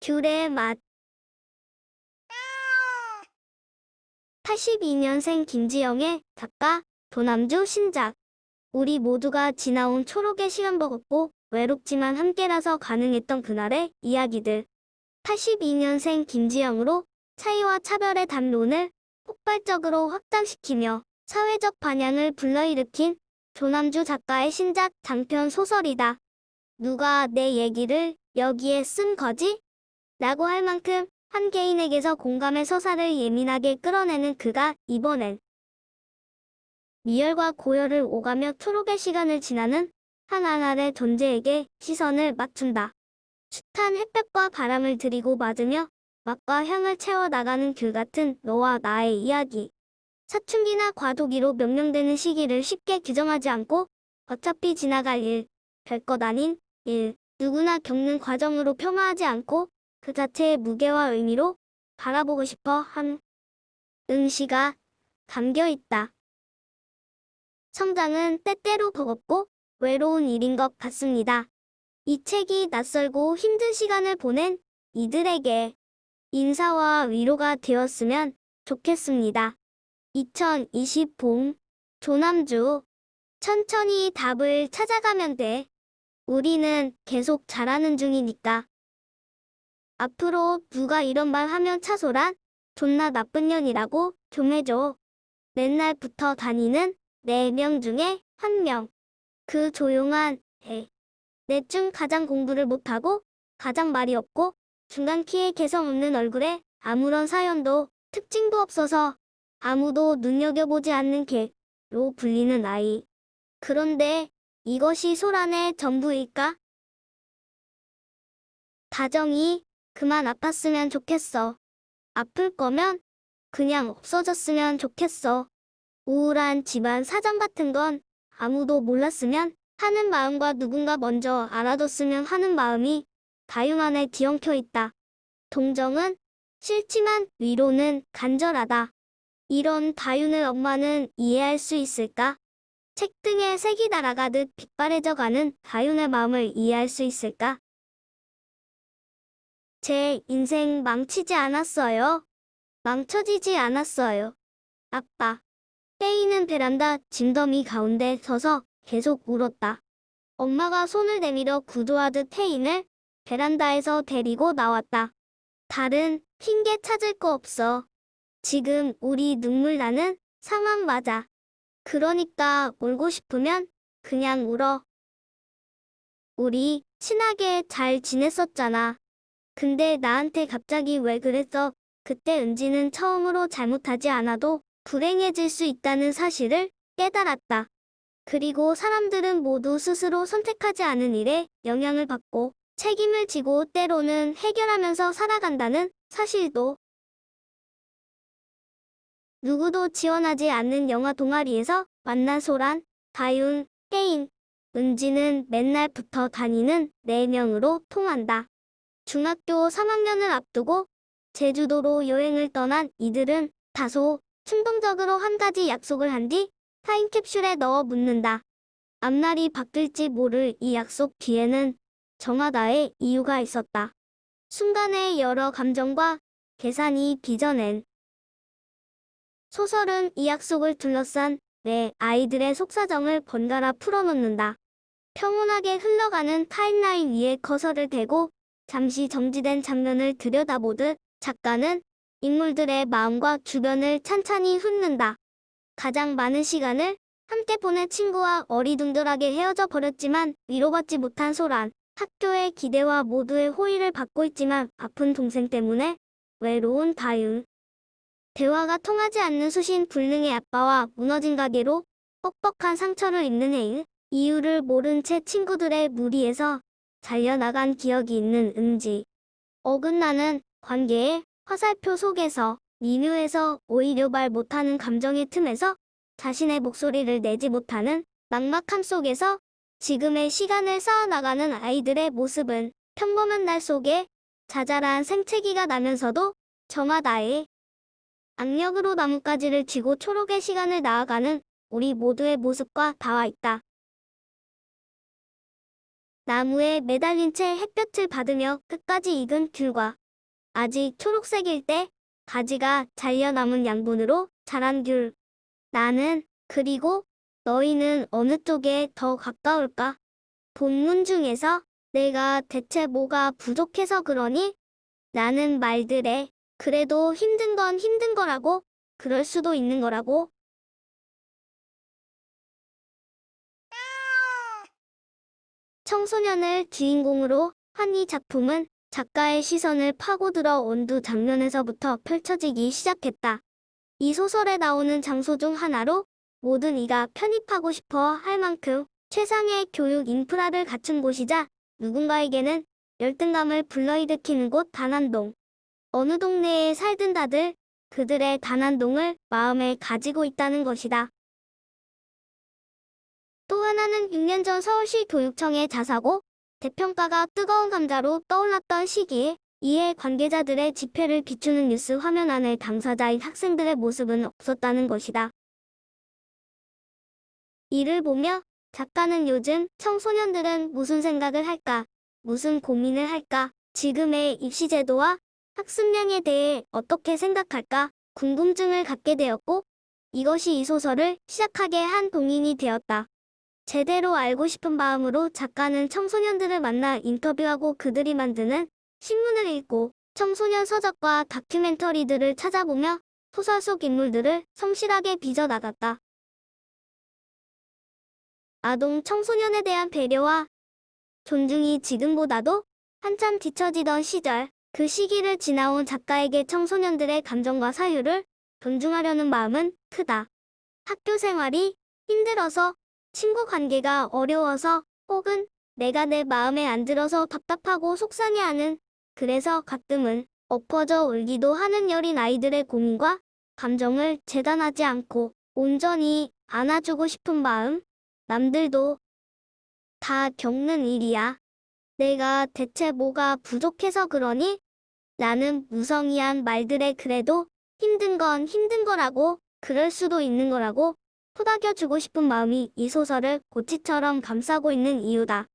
귤의 맛. 82년생 김지영의 작가, 도남주 신작. 우리 모두가 지나온 초록의 시간 버겁고 외롭지만 함께라서 가능했던 그날의 이야기들. 82년생 김지영으로 차이와 차별의 담론을 폭발적으로 확장시키며 사회적 반향을 불러일으킨 조남주 작가의 신작 장편 소설이다. 누가 내 얘기를 여기에 쓴 거지? 라고 할 만큼 한 개인에게서 공감의 서사를 예민하게 끌어내는 그가 이번엔 미열과 고열을 오가며 초록의 시간을 지나는 한 알의 존재에게 시선을 맞춘다. 숱한 햇볕과 바람을 들이고 맞으며 맛과 향을 채워나가는 귤 같은 너와 나의 이야기. 사춘기나 과도기로 명령되는 시기를 쉽게 규정하지 않고 어차피 지나갈 일, 별것 아닌 일, 누구나 겪는 과정으로 폄하하지 않고 그 자체의 무게와 의미로 바라보고 싶어 한 응시가 담겨있다. 성장은 때때로 버겁고 외로운 일인 것 같습니다. 이 책이 낯설고 힘든 시간을 보낸 이들에게 인사와 위로가 되었으면 좋겠습니다. 2020 봄, 조남주. 천천히 답을 찾아가면 돼. 우리는 계속 자라는 중이니까. 앞으로 누가 이런 말 하면 차소란 존나 나쁜 년이라고 좀 해줘. 맨날 붙어 다니는 4명 중에 1명. 그 조용한 애. 넷 중 가장 공부를 못하고 가장 말이 없고 중간 키에 개성 없는 얼굴에 아무런 사연도 특징도 없어서 아무도 눈여겨보지 않는 개로 불리는 아이. 그런데 이것이 소란의 전부일까? 다정이 그만 아팠으면 좋겠어. 아플 거면 그냥 없어졌으면 좋겠어. 우울한 집안 사정 같은 건 아무도 몰랐으면 하는 마음과 누군가 먼저 알아뒀으면 하는 마음이 다윤 안에 뒤엉켜 있다. 동정은 싫지만 위로는 간절하다. 이런 다윤을 엄마는 이해할 수 있을까? 책 등에 색이 날아가듯 빛바래져가는 다윤의 마음을 이해할 수 있을까? 제 인생 망치지 않았어요. 망쳐지지 않았어요. 아빠. 때이는 베란다 짐더미 가운데 서서 계속 울었다. 엄마가 손을 내밀어 구조하듯 태인을 베란다에서 데리고 나왔다. 다른 핑계 찾을 거 없어. 지금 우리 눈물 나는 상황 맞아. 그러니까 울고 싶으면 그냥 울어. 우리 친하게 잘 지냈었잖아. 근데 나한테 갑자기 왜 그랬어? 그때 은지는 처음으로 잘못하지 않아도 불행해질 수 있다는 사실을 깨달았다. 그리고 사람들은 모두 스스로 선택하지 않은 일에 영향을 받고 책임을 지고 때로는 해결하면서 살아간다는 사실도. 누구도 지원하지 않는 영화 동아리에서 만난 소란, 다윤, 혜인, 은지는 맨날 붙어 다니는 4명으로 통한다. 중학교 3학년을 앞두고 제주도로 여행을 떠난 이들은 다소 충동적으로 한 가지 약속을 한 뒤 타임캡슐에 넣어 묻는다. 앞날이 바뀔지 모를 이 약속 뒤에는 정하다의 이유가 있었다. 순간의 여러 감정과 계산이 빚어낸 소설은 이 약속을 둘러싼 내 아이들의 속사정을 번갈아 풀어놓는다. 평온하게 흘러가는 타임라인 위에 커서를 대고 잠시 정지된 장면을 들여다보듯 작가는 인물들의 마음과 주변을 찬찬히 훑는다. 가장 많은 시간을 함께 보낸 친구와 어리둥절하게 헤어져 버렸지만 위로받지 못한 소란, 학교의 기대와 모두의 호의를 받고 있지만 아픈 동생 때문에 외로운 다윤. 대화가 통하지 않는 수신 불능의 아빠와 무너진 가게로 뻑뻑한 상처를 입는 혜인. 이유를 모른 채 친구들의 무리에서 잘려나간 기억이 있는 은지. 어긋나는 관계의 화살표 속에서 미묘해서 오히려 말 못하는 감정의 틈에서 자신의 목소리를 내지 못하는 막막함 속에서 지금의 시간을 쌓아나가는 아이들의 모습은 평범한 날 속에 자잘한 생채기가 나면서도 저마다의 악력으로 나뭇가지를 쥐고 초록의 시간을 나아가는 우리 모두의 모습과 닿아 있다. 나무에 매달린 채 햇볕을 받으며 끝까지 익은 귤과 아직 초록색일 때 가지가 잘려남은 양분으로 자란 귤. 나는, 그리고 너희는 어느 쪽에 더 가까울까? 본문 중에서 내가 대체 뭐가 부족해서 그러니? 라는 말들에 그래도 힘든 건 힘든 거라고, 그럴 수도 있는 거라고. 청소년을 주인공으로 한 이 작품은 작가의 시선을 파고들어 원두 장면에서부터 펼쳐지기 시작했다. 이 소설에 나오는 장소 중 하나로 모든 이가 편입하고 싶어 할 만큼 최상의 교육 인프라를 갖춘 곳이자 누군가에게는 열등감을 불러일으키는 곳 단안동. 어느 동네에 살든 다들 그들의 단안동을 마음에 가지고 있다는 것이다. 또 하나는 6년 전 서울시 교육청의 자사고 대평가가 뜨거운 감자로 떠올랐던 시기에 이해 관계자들의 집회를 비추는 뉴스 화면 안에 당사자인 학생들의 모습은 없었다는 것이다. 이를 보며 작가는 요즘 청소년들은 무슨 생각을 할까, 무슨 고민을 할까, 지금의 입시제도와 학습량에 대해 어떻게 생각할까 궁금증을 갖게 되었고, 이것이 이 소설을 시작하게 한 동인이 되었다. 제대로 알고 싶은 마음으로 작가는 청소년들을 만나 인터뷰하고 그들이 만드는 신문을 읽고 청소년 서적과 다큐멘터리들을 찾아보며 소설 속 인물들을 성실하게 빚어나갔다. 아동 청소년에 대한 배려와 존중이 지금보다도 한참 뒤처지던 시절, 그 시기를 지나온 작가에게 청소년들의 감정과 사유를 존중하려는 마음은 크다. 학교 생활이 힘들어서, 친구 관계가 어려워서, 혹은 내가 내 마음에 안 들어서 답답하고 속상해하는, 그래서 가끔은 엎어져 울기도 하는 여린 아이들의 고민과 감정을 재단하지 않고 온전히 안아주고 싶은 마음, 남들도 다 겪는 일이야. 내가 대체 뭐가 부족해서 그러니? 라는 무성의한 말들에 그래도 힘든 건 힘든 거라고, 그럴 수도 있는 거라고 토닥여주고 싶은 마음이 이 소설을 고치처럼 감싸고 있는 이유다.